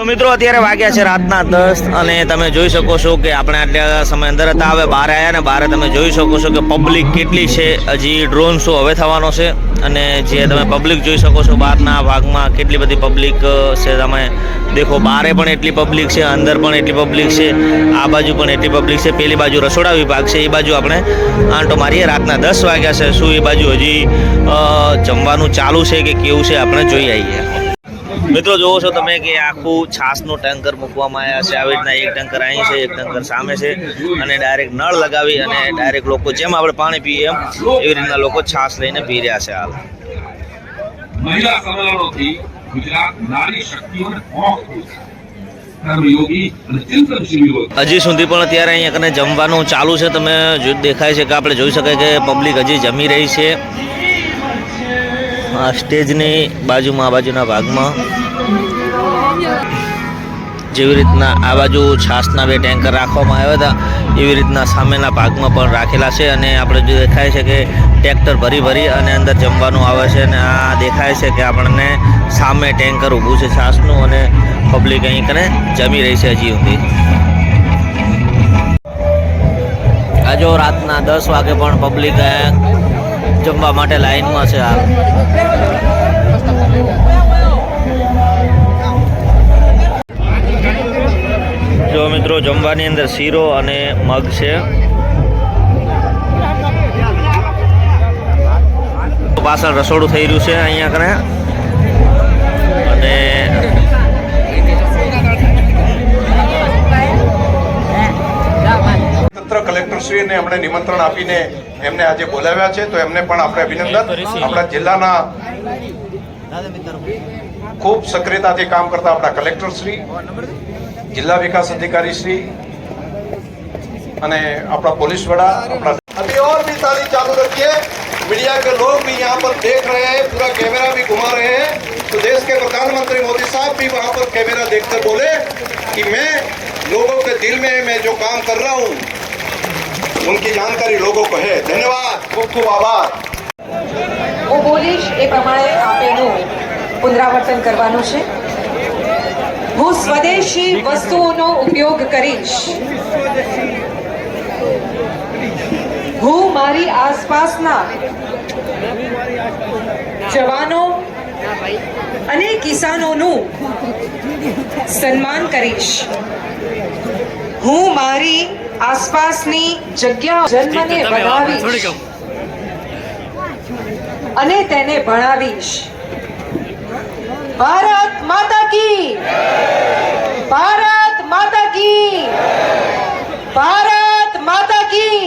તો મિત્રો અત્યારે વાગ્યા છે રાતના 10 અને તમે જોઈ શકો છો કે આપણે આટલા સમય અંદર હતા, હવે બહાર આવ્યા ને બહાર તમે જોઈ શકો છો કે પબ્લિક કેટલી છે. હજી ડ્રોન શો હવે થવાનો છે અને જે તમે પબ્લિક જોઈ શકો છો બહારના ભાગમાં કેટલી બધી પબ્લિક છે. તમે દેખો બારે પણ એટલી પબ્લિક છે, અંદર પણ એટલી પબ્લિક છે, આ બાજુ પણ એટલી પબ્લિક છે. પેલી બાજુ રસોડા વિભાગ છે, એ બાજુ આપણે આંટો મારીએ. રાતના 10 વાગ્યા છે. શું એ બાજુ હજી જમવાનું ચાલુ છે કે કેવું છે આપણે જોઈ આવીએ. મિત્રો જોવો છો તમે કે આખું છાસનું ટેન્કર મૂકવામાં આવ્યા છે. આવી રીતના એક ટેન્કર અહીં છે, એક ટેન્કર સામે છે અને ડાયરેક્ટ નળ લગાવી અને ડાયરેક્ટ લોકો જેમ આપણે પાણી પીએ એમ એવી રીતના લોકો છાસ લઈને પી રહ્યા છે. હાલ મહિલા સંમેલનોથી ગુજરાત નારી શક્તિઓને હજી સુધી પણ અત્યારે અહીંયા કને જમવાનું ચાલુ છે. તમે દેખાય છે કે આપણે જોઈ શકાય કે પબ્લિક હજી જમી રહી છે. આ સ્ટેજની બાજુમાં, આ બાજુના ભાગમાં જેવી રીતના આ બાજુ છાસના 2 ટેન્કર રાખવામાં આવ્યા હતા એવી રીતના સામેના ભાગમાં પણ રાખેલા છે અને આપણે જો દેખાય છે કે ટ્રેક્ટર ભરી ભરી અને અંદર જમવાનું આવે છે. અને આ દેખાય છે કે આપણને સામે ટેન્કર ઊભું છે છાસનું અને પબ્લિક અહીં કને જમી રહી છે હજી સુધી. આ જો રાતના 10 વાગે પણ પબ્લિક જમવા માટે લાઈનમાં છે. હાલ જો મિત્રો જમવાની અંદર શીરો અને મગ છે. પાછળ રસોડું થઈ રહ્યું છે અહીંયા કને અને કલેક્ટરશ્રીને એમણે નિમંત્રણ આપીને એમને આજે બોલાવ્યા છે, તો એમને પણ આપણે અભિનંદન. આપણા જિલ્લાના ખૂબ સક્રિયતાથી કામ કરતા આપણા કલેક્ટરશ્રી, जिला विकास अधिकारी श्री अपना पुलिस वड़ा अभी और भी ताली चालू रखिए। मीडिया के लोग भी यहाँ पर देख रहे हैं, पूरा कैमरा भी घुमा रहे हैं, तो देश के प्रधानमंत्री मोदी साहब भी वहाँ पर कैमरा देखकर बोले कि मैं लोगों के दिल में मैं जो काम कर रहा हूँ उनकी जानकारी लोगों को है। धन्यवाद, खूब खूब आभार। હું બોલીશ એ પ્રમાણે આપેનું પુનરાવર્તન કરવાનું છે. હું સ્વદેશી વસ્તુઓનો ઉપયોગ કરીશ. હું મારી આસપાસના જવાનો અને કિસાનોનું સન્માન કરીશ. હું મારી આસપાસની જગ્યા જન્મને વધાવીશ અને તેને ભણાવીશ. ભારત માતા કી, ભારત માતા કી, ભારત માતા કી.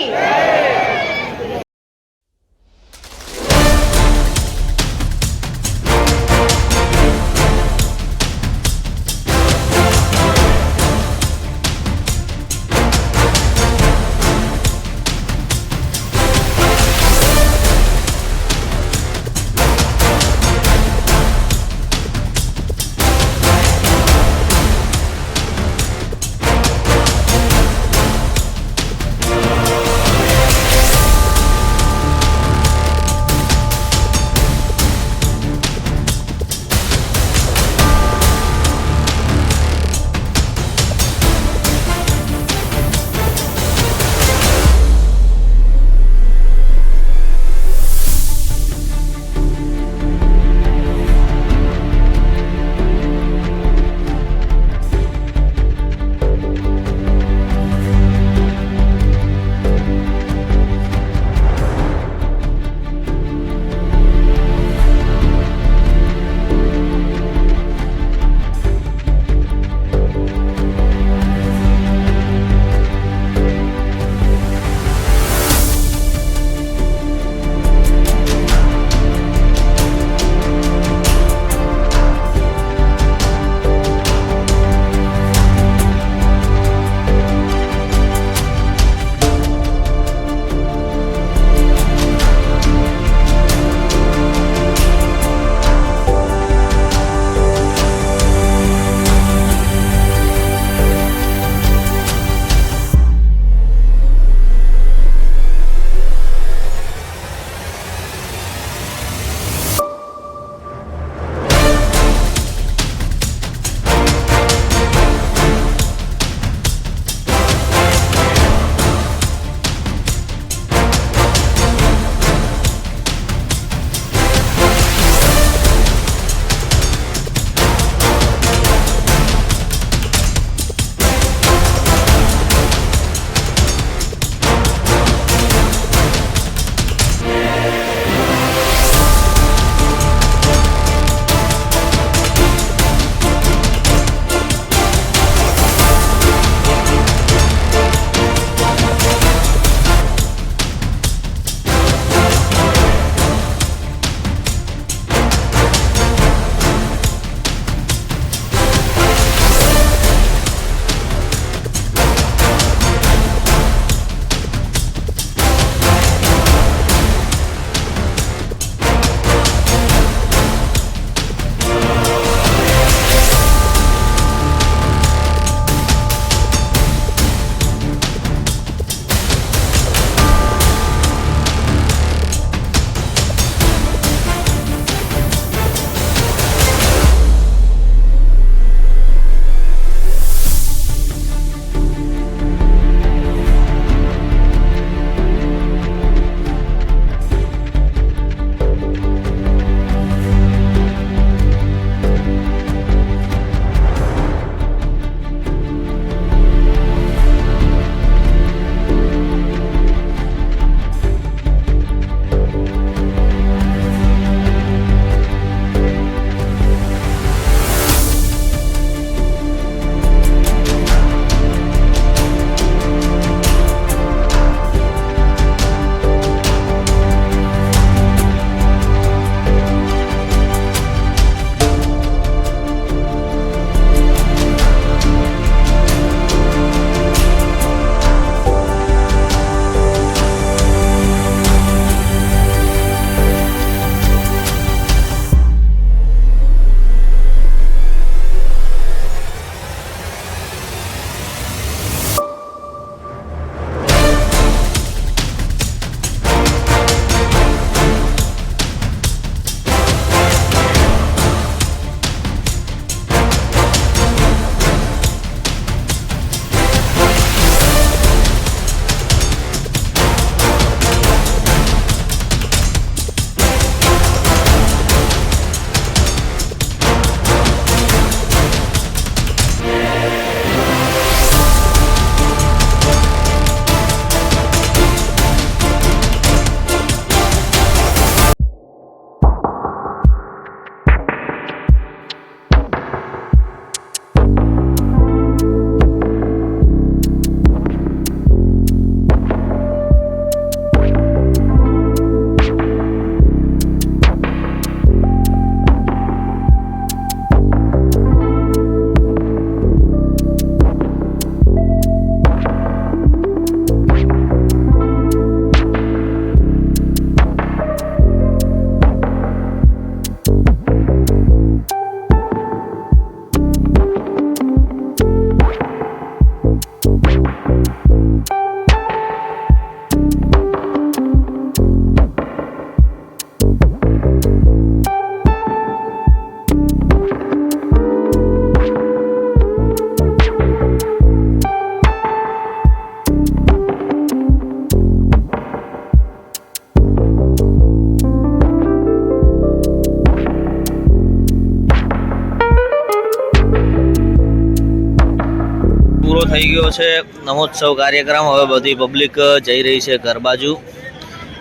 પૂરો થઈ ગયો છે રમોત્સવ કાર્યક્રમ. હવે બધી પબ્લિક જઈ રહી છે ઘર બાજુ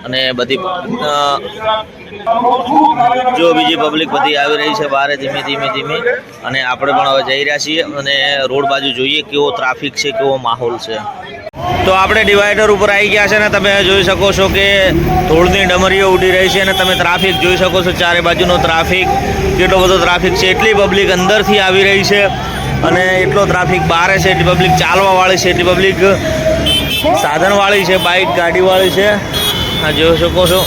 અને બધી જો બીજી પબ્લિક બધી આવી રહી છે બહાર ધીમે ધીમે અને આપણે પણ હવે જઈ રહ્યા છીએ અને રોડ બાજુ જોઈએ કેવો ટ્રાફિક છે, કેવો માહોલ છે. તો આપણે ડિવાઈડર ઉપર આવી ગયા છે ને તમે જોઈ શકો છો કે ધૂળની ડમરીઓ ઉડી રહી છે અને તમે ટ્રાફિક જોઈ શકો છો. ચારે બાજુનો ટ્રાફિક, કેટલો બધો ટ્રાફિક છે. એટલી પબ્લિક અંદરથી આવી રહી છે અને એટલો ટ્રાફિક બહાર છે. એટલી પબ્લિક ચાલવાવાળી છે, એટલી પબ્લિક સાધનવાળી છે, બાઇક ગાડીવાળી છે. આ જોઈ શકો છો.